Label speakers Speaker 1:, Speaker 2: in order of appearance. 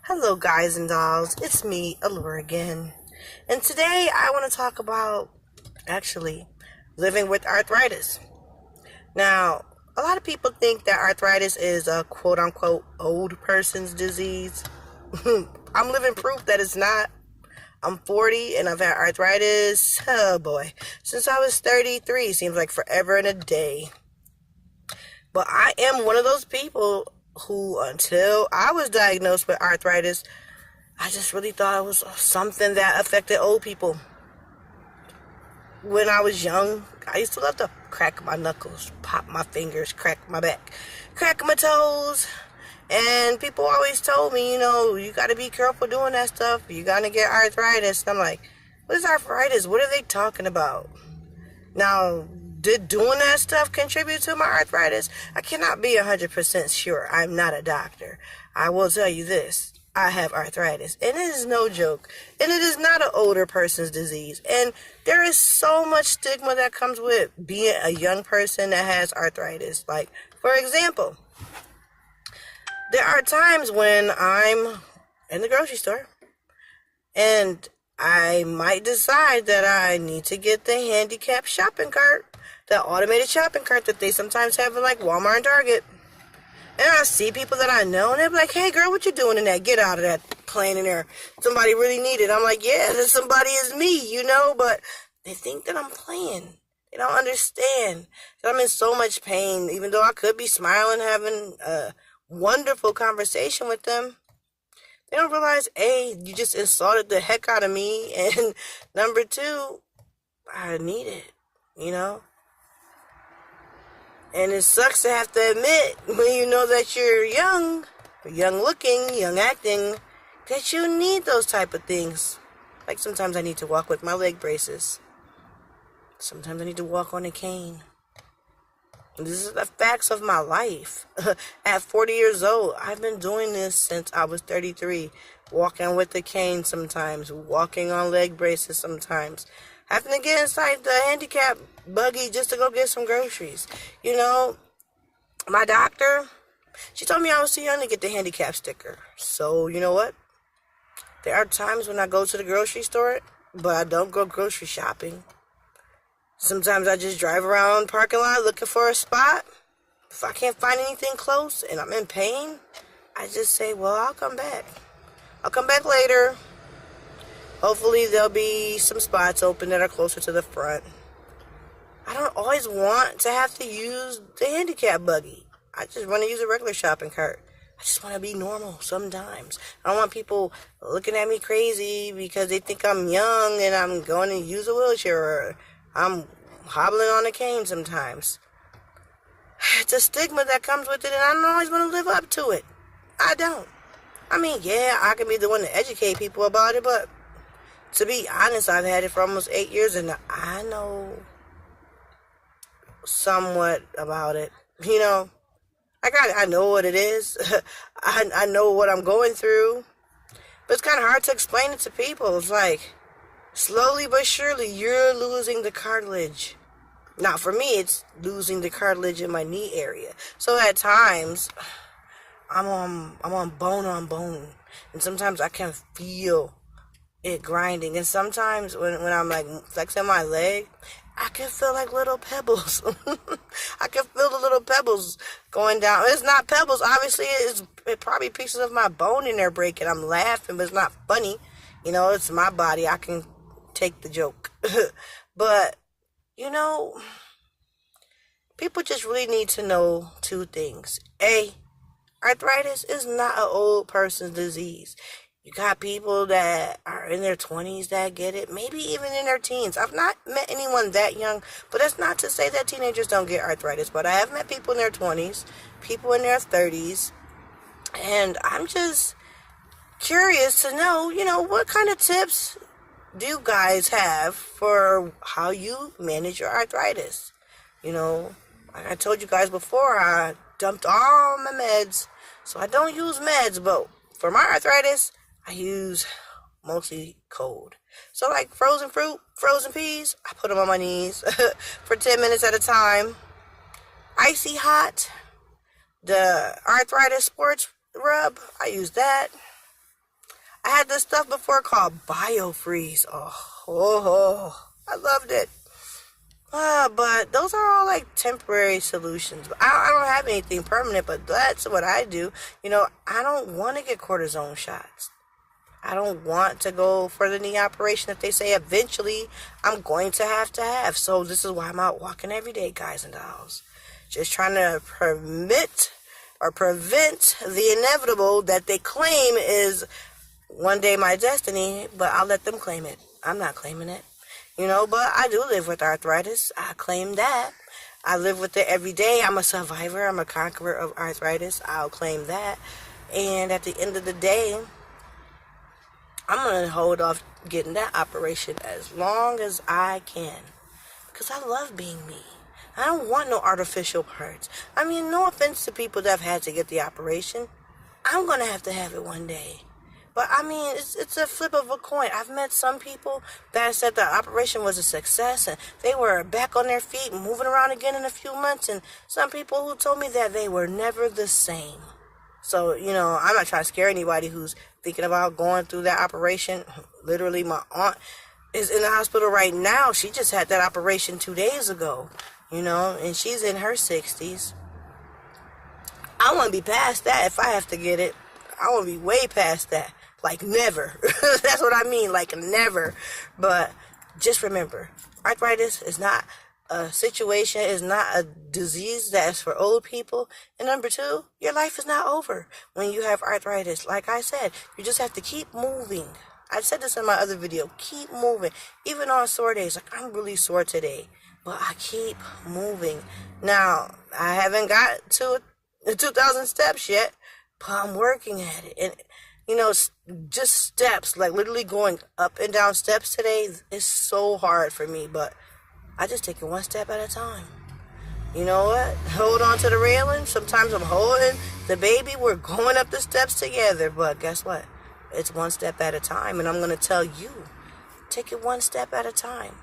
Speaker 1: Hello, guys and dolls. It's me, Allure, again. And today I want to talk about actually living with arthritis. Now, a lot of people think that arthritis is a quote unquote old person's disease. I'm living proof that it's not. I'm 40 and I've had arthritis, oh boy, since I was 33. Seems like forever and a day. But I am one of those people who, until I was diagnosed with arthritis, I just really thought it was something that affected old people. When I was young, I used to love to crack my knuckles, pop my fingers, crack my back, crack my toes. And people always told me, you got to be careful doing that stuff. You're going to get arthritis. And I'm like, what is arthritis? What are they talking about? Now, did doing that stuff contribute to my arthritis? I cannot be 100% sure. I'm not a doctor. I will tell you this. I have arthritis, and it is no joke, and it is not an older person's disease, and there is so much stigma that comes with being a young person that has arthritis. Like, for example, there are times when I'm in the grocery store, and I might decide that I need to get the handicapped shopping cart, the automated shopping cart that they sometimes have in like Walmart and Target. And I see people that I know, and they're like, hey, girl, what you doing in that? Get out of that plane in there. Somebody really need it. I'm like, yeah, this somebody is me, but they think that I'm playing. They don't understand that I'm in so much pain, even though I could be smiling, having a wonderful conversation with them. They don't realize, A, you just insulted the heck out of me, and number two, I need it. And it sucks to have to admit, when you know that you're young looking, young acting, that you need those type of things. Like sometimes I need to walk with my leg braces. Sometimes I need to walk on a cane. This is the facts of my life. At 40 years old, I've been doing this since I was 33. Walking with a cane sometimes, walking on leg braces sometimes. Having to get inside the handicap buggy just to go get some groceries. My doctor, she told me I was too young to get the handicap sticker. So, you know what? There are times when I go to the grocery store, but I don't go grocery shopping. Sometimes I just drive around the parking lot looking for a spot. If I can't find anything close and I'm in pain, I just say, well, I'll come back. I'll come back later. Hopefully there'll be some spots open that are closer to the front. I don't always want to have to use the handicap buggy. I just want to use a regular shopping cart. I just want to be normal sometimes. I don't want people looking at me crazy because they think I'm young and I'm going to use a wheelchair, or I'm hobbling on a cane sometimes. It's a stigma that comes with it, and I don't always want to live up to it. I don't. Yeah, I can be the one to educate people about it, but to be honest, I've had it for almost 8 years, and I know somewhat about it. I know what it is. I know what I'm going through. But it's kind of hard to explain it to people. It's like, slowly but surely, you're losing the cartilage. Now, for me, it's losing the cartilage in my knee area. So at times, I'm on bone, and sometimes I can feel it grinding, and sometimes when I'm like flexing my leg, I can feel like little pebbles. I can feel the little pebbles going down. It's not pebbles, obviously. It probably pieces of my bone in there breaking. I'm laughing, but it's not funny. It's my body. I can take the joke. But people just really need to know two things. A, arthritis is not an old person's disease. You got people that are in their 20s that get it, maybe even in their teens. I've not met anyone that young, but that's not to say that teenagers don't get arthritis. But I have met people in their 20s, people in their 30s, and I'm just curious to know, what kind of tips do you guys have for how you manage your arthritis? Like I told you guys before, I dumped all my meds, so I don't use meds, but for my arthritis, I use mostly cold. So like frozen fruit, frozen peas, I put them on my knees for 10 minutes at a time. Icy hot, the arthritis sports rub, I use that. I had this stuff before called BioFreeze. Oh, I loved it. But those are all like temporary solutions. I don't have anything permanent, but that's what I do. I don't want to get cortisone shots. I don't want to go for the knee operation that they say eventually I'm going to have. So this is why I'm out walking every day, guys and dolls. Just trying to prevent the inevitable that they claim is one day my destiny, but I'll let them claim it. I'm not claiming it. But I do live with arthritis. I claim that. I live with it every day. I'm a survivor. I'm a conqueror of arthritis. I'll claim that. And at the end of the day, I'm going to hold off getting that operation as long as I can. Because I love being me. I don't want no artificial parts. I mean, no offense to people that have had to get the operation. I'm going to have it one day. But, I mean, it's a flip of a coin. I've met some people that said the operation was a success and they were back on their feet and moving around again in a few months. And some people who told me that they were never the same. So, I'm not trying to scare anybody who's thinking about going through that operation. Literally, my aunt is in the hospital right now. She just had that operation 2 days ago, and she's in her 60s. I want to be past that if I have to get it. I want to be way past that. Like never. That's what I mean, like never. But just remember, arthritis is not a situation, is not a disease that is for old people. And number two, your life is not over when you have arthritis. Like I said, you just have to keep moving. I said this in my other video. Keep moving. Even on sore days. Like, I'm really sore today, but I keep moving. Now, I haven't got to 2,000 steps yet, but I'm working at it. And just steps, like literally going up and down steps today is so hard for me, but I just take it one step at a time. You know what? Hold on to the railing. Sometimes I'm holding the baby. We're going up the steps together, but guess what? It's one step at a time, and I'm going to tell you, take it one step at a time.